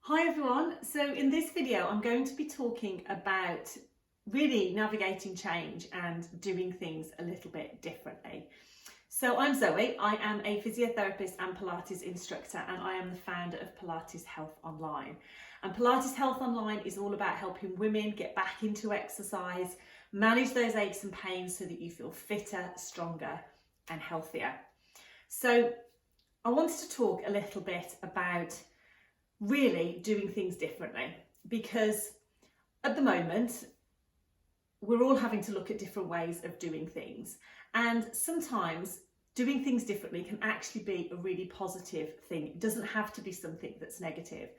Hi everyone, so in this video I'm going to be talking about really navigating change and doing things a little bit differently. So I'm Zoe, I am a physiotherapist and Pilates instructor, and I am the founder of Pilates Health Online. And Pilates Health Online is all about helping women get back into exercise, manage those aches and pains so that you feel fitter, stronger and healthier. So I wanted to talk a little bit about really doing things differently, because at the moment we're all having to look at different ways of doing things, and sometimes doing things differently can actually be a really positive thing. It doesn't have to be something that's negative.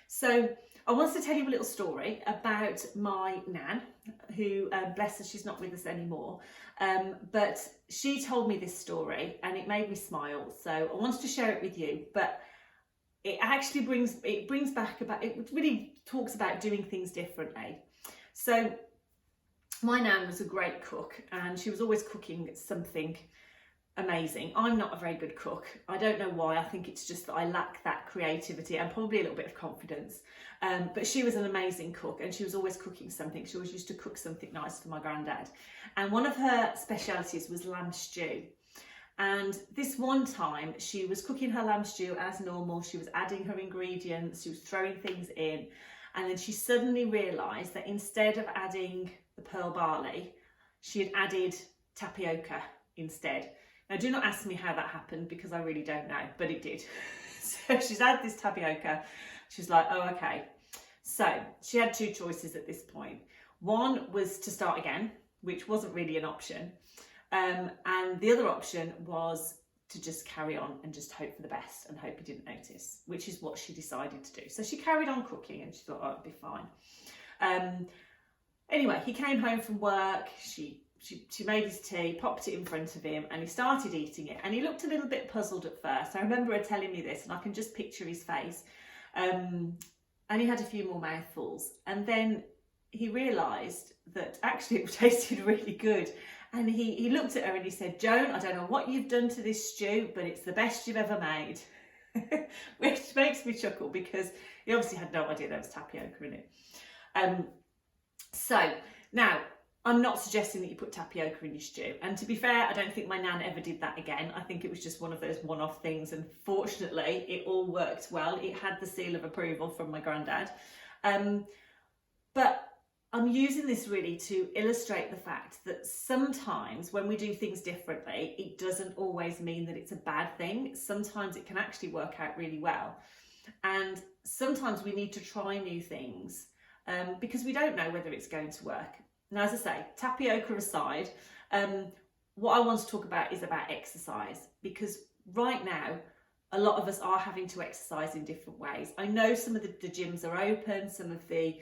So I wanted to tell you a little story about my nan, who bless her, she's not with us anymore, but she told me this story and it made me smile, so I wanted to share it with you. But it actually brings back about, it really talks about doing things differently. So my nan was a great cook and she was always cooking something amazing. I'm not a very good cook. I don't know why. I think it's just that I lack that creativity and probably a little bit of confidence. But she was an amazing cook and she was always cooking something. She always used to cook something nice for my granddad. And one of her specialities was lamb stew. And this one time she was cooking her lamb stew as normal. She was adding her ingredients, she was throwing things in, and then she suddenly realised that instead of adding the pearl barley, she had added tapioca instead. Now do not ask me how that happened, because I really don't know, but it did. So she's added this tapioca. She's like, oh okay. So she had two choices at this point. One was to start again, which wasn't really an option. And the other option was to just carry on and just hope for the best and hope he didn't notice, which is what she decided to do. So she carried on cooking and she thought, oh, it'll be fine. Anyway, he came home from work, she made his tea, popped it in front of him, and he started eating it. And he looked a little bit puzzled at first. I remember her telling me this, and I can just picture his face. And he had a few more mouthfuls. And then he realised that actually it tasted really good. And he looked at her and he said, Joan, I don't know what you've done to this stew, but it's the best you've ever made. Which makes me chuckle, because he obviously had no idea there was tapioca in it. So now, I'm not suggesting that you put tapioca in your stew. And to be fair, I don't think my nan ever did that again. I think it was just one of those one-off things. And fortunately, it all worked well. It had the seal of approval from my granddad. But I'm using this really to illustrate the fact that sometimes when we do things differently, it doesn't always mean that it's a bad thing. Sometimes it can actually work out really well. And sometimes we need to try new things because we don't know whether it's going to work. Now, as I say, tapioca aside, what I want to talk about is about exercise, because right now, a lot of us are having to exercise in different ways. I know some of the gyms are open, some of the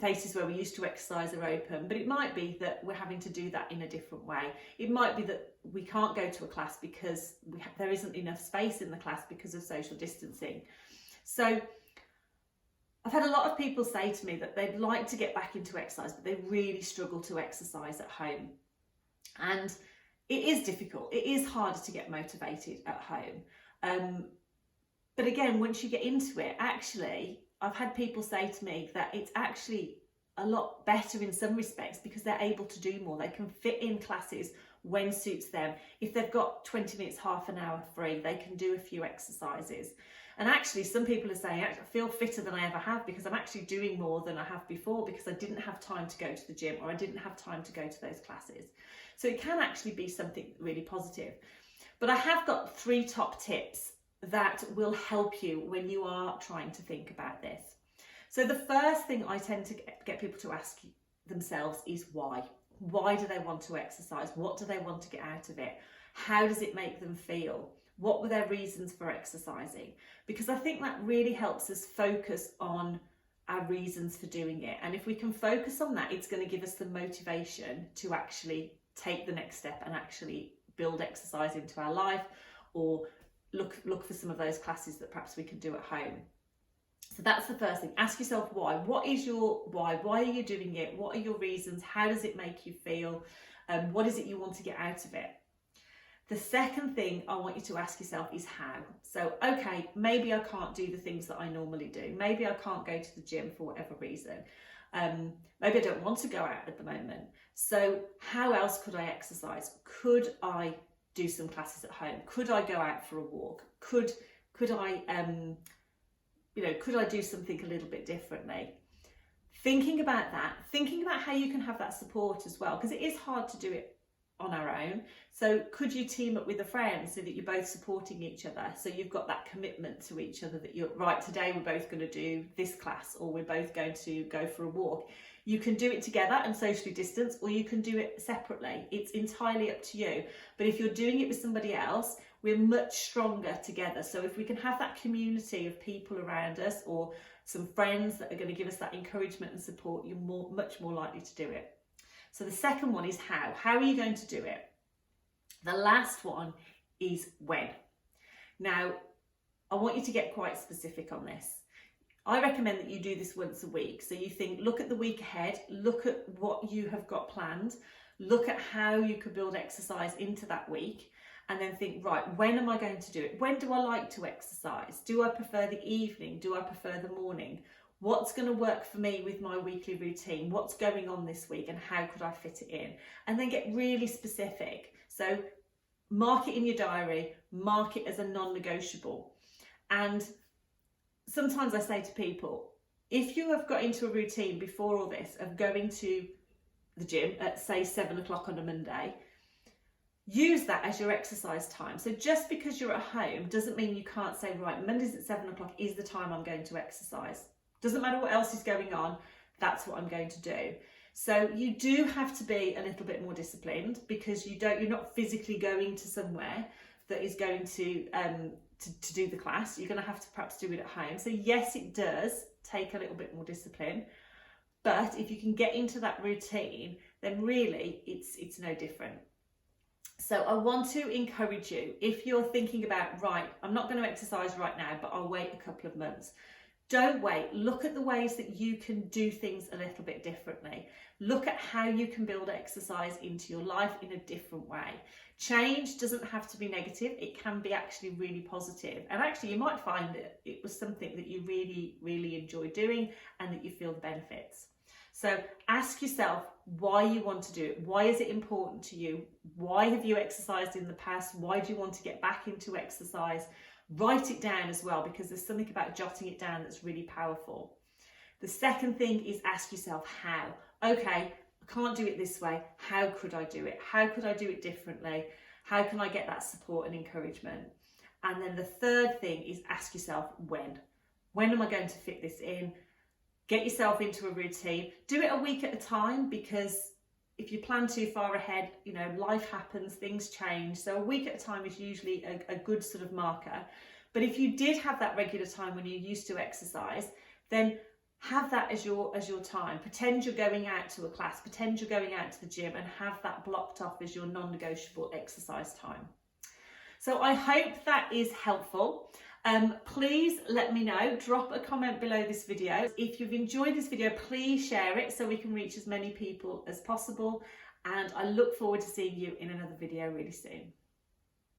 places where we used to exercise are open, but it might be that we're having to do that in a different way. It might be that we can't go to a class because there isn't enough space in the class because of social distancing. So I've had a lot of people say to me that they'd like to get back into exercise, but they really struggle to exercise at home. And it is difficult. It is harder to get motivated at home. But again, once you get into it, actually, I've had people say to me that it's actually a lot better in some respects, because they're able to do more. They can fit in classes when suits them. If they've got 20 minutes, half an hour free, they can do a few exercises. And actually, some people are saying, I feel fitter than I ever have, because I'm actually doing more than I have before, because I didn't have time to go to the gym, or I didn't have time to go to those classes. So it can actually be something really positive. But I have got 3 top tips that will help you when you are trying to think about this. So the first thing I tend to get people to ask themselves is why. Why do they want to exercise? What do they want to get out of it? How does it make them feel? What were their reasons for exercising? Because I think that really helps us focus on our reasons for doing it. And if we can focus on that, it's going to give us the motivation to actually take the next step and actually build exercise into our life, or look for some of those classes that perhaps we can do at home. So that's the first thing. Ask yourself why. What is your why? Why are you doing it? What are your reasons? How does it make you feel? What is it you want to get out of it? The second thing I want you to ask yourself is how. So, okay, maybe I can't do the things that I normally do. Maybe I can't go to the gym for whatever reason. Maybe I don't want to go out at the moment. So how else could I exercise? Could I do some classes at home? Could I go out for a walk? Could I could I do something a little bit differently? Thinking about that, thinking about how you can have that support as well, because it is hard to do it on our own. So could you team up with a friend so that you're both supporting each other? So you've got that commitment to each other that you're right, today we're both going to do this class, or we're both going to go for a walk. You can do it together and socially distance, or you can do it separately. It's entirely up to you. But if you're doing it with somebody else, we're much stronger together. So if we can have that community of people around us, or some friends that are going to give us that encouragement and support, you're much more likely to do it. So the second one is how. How are you going to do it? The last one is when. Now, I want you to get quite specific on this. I recommend that you do this once a week. So you think, look at the week ahead, look at what you have got planned, look at how you could build exercise into that week, and then think, right, when am I going to do it? When do I like to exercise? Do I prefer the evening? Do I prefer the morning? What's going to work for me with my weekly routine? What's going on this week, and how could I fit it in? And then get really specific. So mark it in your diary, mark it as a non-negotiable. And sometimes I say to people, if you have got into a routine before all this of going to the gym at say 7 o'clock on a Monday, use that as your exercise time. So just because you're at home doesn't mean you can't say, right, Mondays at 7 o'clock is the time I'm going to exercise. Doesn't matter what else is going on, that's what I'm going to do. So you do have to be a little bit more disciplined, because you're not physically going to somewhere that is going to do the class. You're going to have to perhaps do it at home. So yes, it does take a little bit more discipline, but if you can get into that routine, then really it's no different. So I want to encourage you, if you're thinking about, right, I'm not going to exercise right now, but I'll wait a couple of months. Don't wait. Look at the ways that you can do things a little bit differently. Look at how you can build exercise into your life in a different way. Change doesn't have to be negative. It can be actually really positive. And actually you might find that it was something that you really, really enjoy doing and that you feel the benefits. So ask yourself why you want to do it. Why is it important to you? Why have you exercised in the past? Why do you want to get back into exercise? Write it down as well, because there's something about jotting it down that's really powerful. The second thing is ask yourself how. Okay, I can't do it this way. How could I do it? How could I do it differently? How can I get that support and encouragement? And then the third thing is ask yourself when. When am I going to fit this in? Get yourself into a routine. Do it a week at a time, because if you plan too far ahead, life happens, things change. So a week at a time is usually a good sort of marker. But if you did have that regular time when you used to exercise, then have that as your time. Pretend you're going out to a class, pretend you're going out to the gym, and have that blocked off as your non-negotiable exercise time. So I hope that is helpful. Please let me know, drop a comment below this video. If you've enjoyed this video, please share it so we can reach as many people as possible. And I look forward to seeing you in another video really soon.